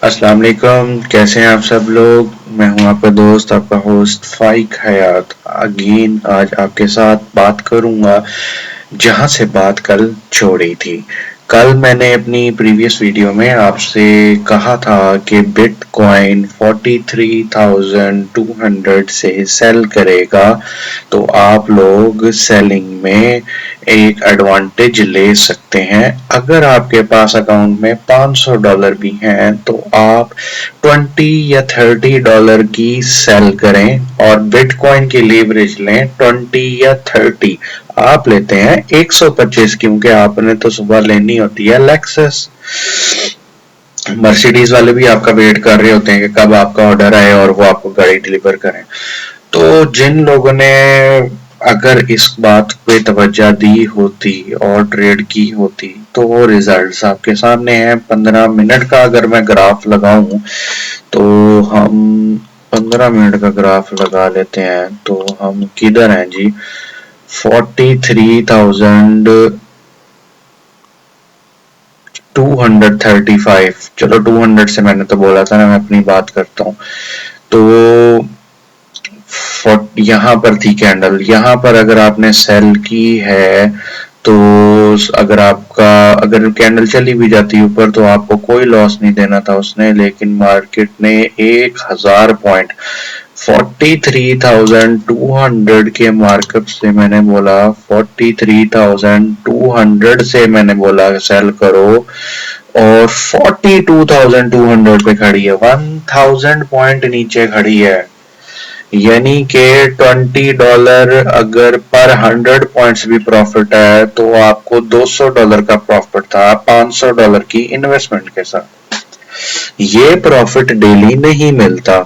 अस्सलाम वालेकुम। कैसे हैं आप सब लोग। मैं हूं आपका दोस्त, आपका होस्ट फाइक हयात। अगेन आज आपके साथ बात करूंगा जहां से बात कल छोड़ी थी। कल मैंने अपनी प्रीवियस वीडियो में आपसे कहा था कि बिटकॉइन 43,200 से सेल करेगा, तो आप लोग सेलिंग में एक एडवांटेज ले सकते हैं। अगर आपके पास अकाउंट में $500 भी हैं तो आप 20 या $30 की सेल करें और बिटकॉइन की लीवरेज लें 20 या 30। आप लेते हैं 125 क्योंकि आपने तो सुबह लेनी होती है लेक्सस। मर्सिडीज वाले भी आपका वेट कर रहे होते हैं कि कब आपका ऑर्डर आए और वो आपको गाड़ी डिलीवर करें। तो जिन लोगों ने अगर इस बात पे तवज्जो दी होती और ट्रेड की होती तो वो रिजल्ट्स आपके सामने हैं। 15 मिनट का अगर मैं ग्राफ लगाऊं तो हम 15 मिनट का ग्राफ लगा लेते हैं। तो हम किधर हैं जी, 43,235। चलो 200 से मैंने तो बोला था ना, मैं अपनी बात करता हूँ। तो यहाँ पर थी कैंडल, यहाँ पर अगर आपने सेल की है तो अगर कैंडल चली भी जाती ऊपर तो आपको कोई लॉस नहीं देना था उसने, लेकिन मार्केट ने 1000 पॉइंट 43,200 के मार्कअप से मैंने बोला 43,200 से मैंने बोला सेल करो और 42,200 पे खड़ी है, 1000 पॉइंट नीचे खड़ी है। यानी कि $20 अगर पर 100 पॉइंट्स भी प्रॉफिट है तो आपको $200 का प्रॉफिट था $500 की इन्वेस्टमेंट के साथ। ये प्रॉफिट डेली नहीं मिलता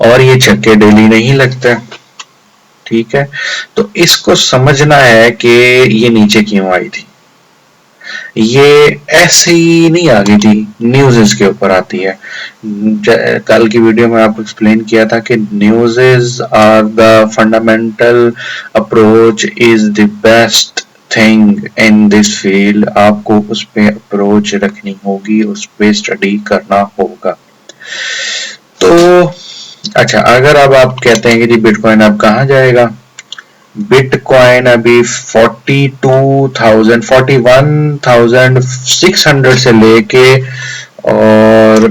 और ये छक्के डेली नहीं लगते, ठीक है। तो इसको समझना है कि ये नीचे क्यों आई थी। ये ऐसे ही नहीं आ गई थी, न्यूज़ इसके ऊपर आती है। कल की वीडियो में आपको एक्सप्लेन किया था कि news are the fundamental approach is the best thing in this field. आपको उस पे अप्रोच रखनी होगी, उस पे स्टडी करना होगा। तो अच्छा, अगर अब आप कहते हैं कि जी बिटकॉइन अब कहाँ जाएगा, बिटकॉइन अभी 41,600 से लेके और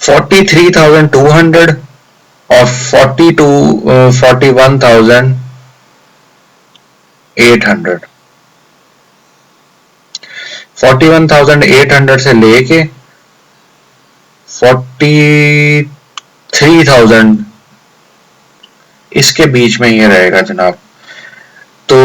43,200 और 41,800 41,800 से लेके 43,000 इसके बीच में ये रहेगा जनाब। तो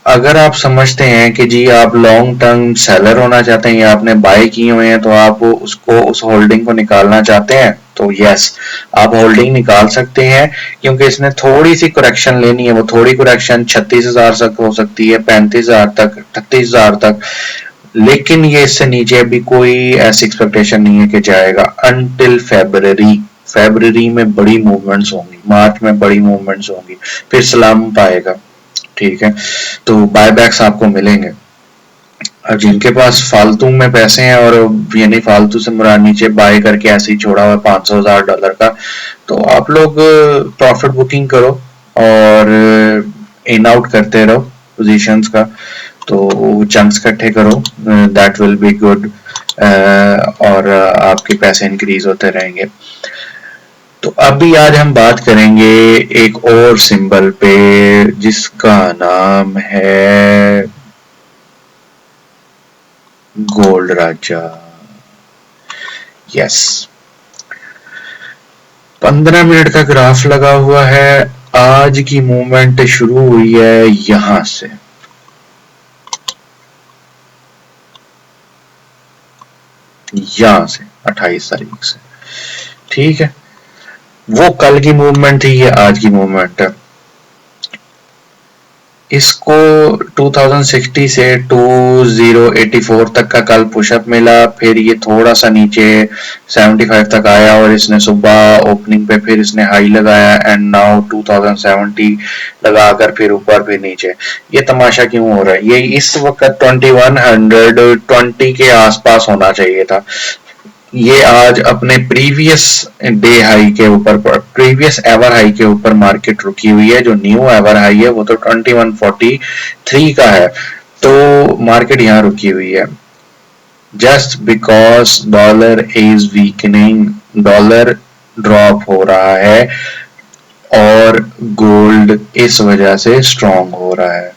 अगर आप समझते हैं कि जी आप लॉन्ग टर्म सेलर होना चाहते हैं या आपने बाय किए हुए हैं तो आप उस होल्डिंग को निकालना चाहते हैं, तो यस आप होल्डिंग निकाल सकते हैं। क्योंकि इसने थोड़ी सी करेक्शन लेनी है, वो थोड़ी करेक्शन 36,000 तक हो सकती है, 35,000 तक, 38,000 तक, लेकिन ये इससे नीचे अभी कोई ऐसी एक्सपेक्टेशन नहीं है कि जाएगा अनटिल फरवरी में बड़ी मूवमेंट्स होंगी, मार्च में बड़ी मूवमेंट्स होंगी, फिर सलाम पाएगा, ठीक है। तो बायबैक्स आपको मिलेंगे। और जिनके पास फालतू में पैसे हैं और यानी फालतू से मुराद नीचे बाय करके ऐसे ही छोड़ा हुआ $500,000 का, तो आप लोग प्रॉफिट बुकिंग करो और इन आउट करते रहो पोजीशंस का। तो चंक्स इकट्ठे करो, दैट विल बी गुड और आपके पैसे इंक्रीज होते रहेंगे। तो अभी आज हम बात करेंगे एक और सिंबल पे जिसका नाम है गोल्ड राजा। यस, 15 मिनट का ग्राफ लगा हुआ है। आज की मूवमेंट शुरू हुई है यहां से, यहां से 28 तारीख से, ठीक है। वो कल की मूवमेंट थी, ये आज की मूवमेंट है। इसको 2060 से 2084 तक का कल पुशअप मिला, फिर ये थोड़ा सा नीचे 75 तक आया और इसने सुबह ओपनिंग पे फिर इसने हाई लगाया एंड नाउ 2070 लगाकर फिर ऊपर फिर नीचे। ये तमाशा क्यों हो रहा है? ये इस वक्त 2120 के आसपास होना चाहिए था। ये आज अपने प्रीवियस डे हाई के ऊपर, प्रीवियस एवर हाई के ऊपर मार्केट रुकी हुई है। जो न्यू एवर हाई है वो तो 2143 का है, तो मार्केट यहाँ रुकी हुई है just because dollar is weakening. Dollar drop हो रहा है और गोल्ड इस वजह से स्ट्रॉन्ग हो रहा है।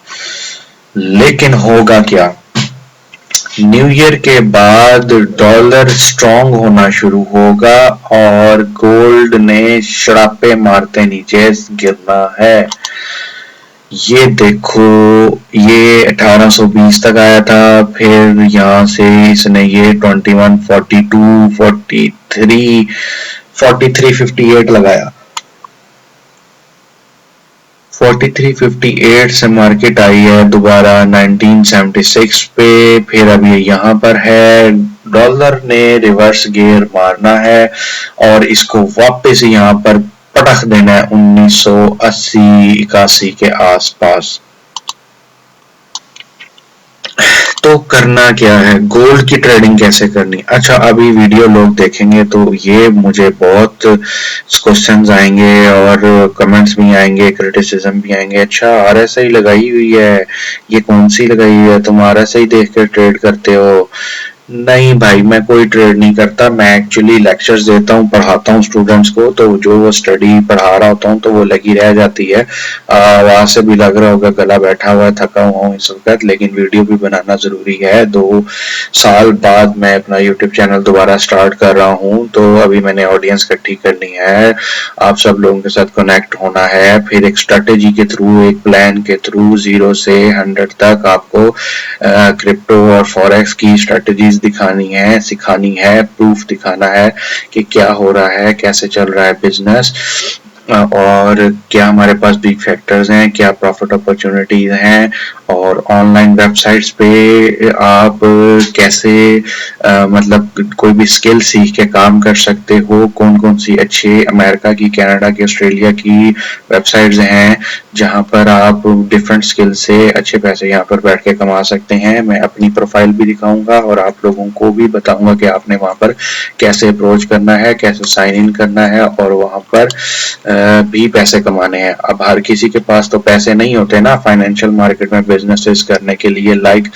लेकिन होगा क्या? न्यू ईयर के बाद डॉलर स्ट्रॉन्ग होना शुरू होगा और गोल्ड ने शरापे मारते नीचे गिरना है। ये देखो, ये 1820 तक आया था, फिर यहां से इसने ये 2142, 43, 4358 लगाया। 4358 से मार्केट आई है दोबारा 1976 पे, फिर अब ये यहाँ पर है। डॉलर ने रिवर्स गियर मारना है और इसको वापस यहाँ पर पटक देना है 1980-81 के आसपास। तो करना क्या है? गोल्ड की ट्रेडिंग कैसे करनी? अच्छा, अभी वीडियो लोग देखेंगे तो ये मुझे बहुत क्वेश्चंस आएंगे और कमेंट्स भी आएंगे, क्रिटिसिज्म भी आएंगे। अच्छा, RSI लगाई हुई है, ये कौन सी लगाई हुई है? तुम RSI देख कर ट्रेड करते हो? नहीं भाई, मैं कोई ट्रेड नहीं करता। मैं एक्चुअली लेक्चर्स देता हूँ, पढ़ाता हूँ स्टूडेंट्स को, तो जो वो स्टडी पढ़ा रहा होता हूँ तो वो लगी रह जाती है। वहां से भी लग रहा होगा गला बैठा हुआ है, थका हुआ हूँ इस वक्त, लेकिन वीडियो भी बनाना जरूरी है। 2 साल बाद मैं अपना यूट्यूब चैनल दोबारा स्टार्ट कर रहा हूँ, तो अभी मैंने ऑडियंस इकट्ठी करनी है, आप सब लोगों के साथ कनेक्ट होना है, फिर एक स्ट्रेटेजी के थ्रू, एक प्लान के थ्रू 0 से 100 तक आपको क्रिप्टो और फॉरेक्स की स्ट्रेटेजीज दिखानी है, सिखानी है, प्रूफ दिखाना है कि क्या हो रहा है, कैसे चल रहा है बिजनेस, और क्या हमारे पास बिग फैक्टर्स हैं, क्या प्रॉफिट अपॉर्चुनिटीज हैं, और ऑनलाइन वेबसाइट्स पे आप कैसे मतलब कोई भी स्किल सीख के काम कर सकते हो। कौन कौन सी अच्छे अमेरिका की, कनाडा की, ऑस्ट्रेलिया की वेबसाइट्स हैं जहां पर आप डिफरेंट स्किल से अच्छे पैसे यहाँ पर बैठ के कमा सकते हैं। मैं अपनी प्रोफाइल भी दिखाऊंगा और आप लोगों को भी बताऊंगा कि आपने वहां पर कैसे अप्रोच करना है, कैसे साइन इन करना है और वहां पर भी पैसे कमाने हैं। अब हर किसी के पास तो पैसे नहीं होते ना फाइनेंशियल मार्केट में बिजनेसेस करने के लिए, लाइक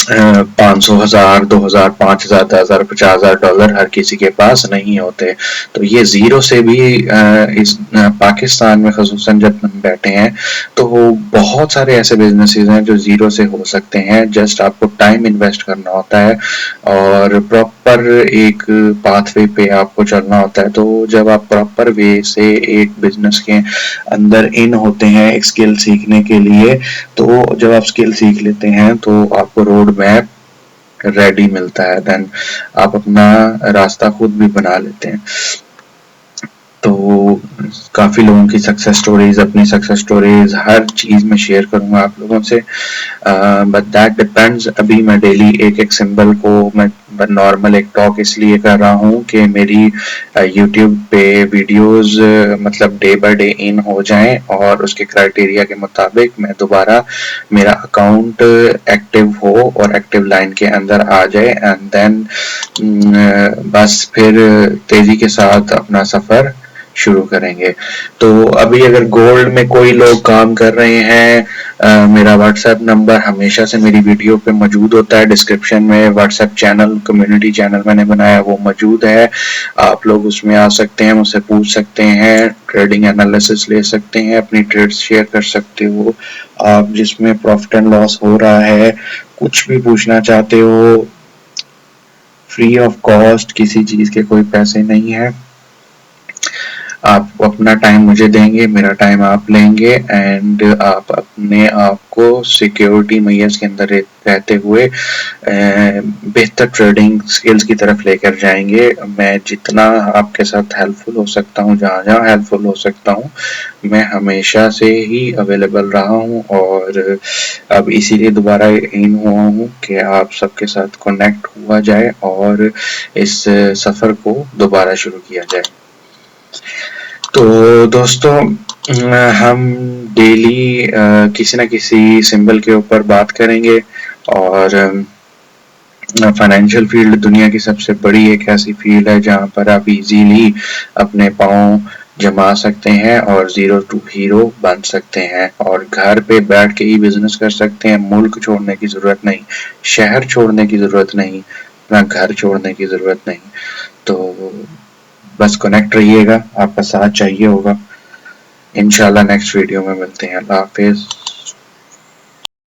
500,000, 2,000, 5,000, 10,000, 50,000 डॉलर हर किसी के पास नहीं होते। तो ये जीरो से भी इस पाकिस्तान में खसूसन जब हम बैठे हैं तो बहुत सारे ऐसे बिजनेसेस हैं जो जीरो से हो सकते हैं। जस्ट आपको टाइम इन्वेस्ट करना होता है और प्रॉपर एक पाथवे पे आपको चलना होता है। तो जब आप प्रॉपर वे से एक बिजनेस के अंदर इन होते हैं एक स्किल सीखने के लिए, तो जब आप स्किल सीख लेते हैं तो आपको रोड मैप रेडी मिलता है, देन आप अपना रास्ता खुद भी बना लेते हैं। तो काफी लोगों की सक्सेस स्टोरीज, अपनी सक्सेस स्टोरीज हर चीज में शेयर करूंगा आप लोगों से, बट दैट डिपेंड्स। अभी मैं डेली एक एक सिंबल को मैं नॉर्मल एक टॉक इसलिए कर रहा हूँ कि मेरी यूट्यूब पे वीडियोस मतलब डे बाय डे इन हो जाएं और उसके क्राइटेरिया के मुताबिक मैं दोबारा मेरा अकाउंट एक्टिव हो और एक्टिव लाइन के अंदर आ जाए, एंड देन बस फिर तेजी के साथ अपना सफर शुरू करेंगे। तो अभी अगर गोल्ड में कोई लोग काम कर रहे हैं, मेरा व्हाट्सएप नंबर हमेशा से मेरी वीडियो पे मौजूद होता है, डिस्क्रिप्शन में व्हाट्सएप चैनल, कम्युनिटी चैनल मैंने बनाया वो मौजूद है, आप लोग उसमें आ सकते हैं, मुझसे पूछ सकते हैं, ट्रेडिंग एनालिसिस ले सकते हैं, अपनी ट्रेड्स शेयर कर सकते हो, आप जिसमें प्रॉफिट एंड लॉस हो रहा है कुछ भी पूछना चाहते हो, फ्री ऑफ कॉस्ट, किसी चीज के कोई पैसे नहीं है। आप अपना टाइम मुझे देंगे, मेरा टाइम आप लेंगे, एंड आप अपने आप को सिक्योरिटी मैयर्स के अंदर रहते हुए बेहतर ट्रेडिंग स्किल्स की तरफ लेकर जाएंगे। मैं जितना आपके साथ हेल्पफुल हो सकता हूँ, जहाँ जहाँ हेल्पफुल हो सकता हूँ, मैं हमेशा से ही अवेलेबल रहा हूँ, और अब इसीलिए दोबारा इन हुआ हूँ कि आप सबके साथ कनेक्ट हुआ जाए और इस सफ़र को दोबारा शुरू किया जाए। तो दोस्तों, हम डेली किसी न किसी सिंबल के ऊपर बात करेंगे, और फाइनेंशियल फील्ड दुनिया की सबसे बड़ी एक ऐसी फील्ड है जहाँ पर आप इजीली अपने पाँव जमा सकते हैं और जीरो टू हीरो बन सकते हैं, और घर पे बैठ के ही बिजनेस कर सकते हैं। मुल्क छोड़ने की ज़रूरत नहीं, शहर छोड़ने की ज़रूरत नहीं, अपना घर छोड़ने की ज़रूरत नहीं। तो बस कनेक्ट रहिएगा, आपका साथ चाहिए होगा। इंशाल्लाह नेक्स्ट वीडियो में मिलते हैं। अल्लाह हाफिज़।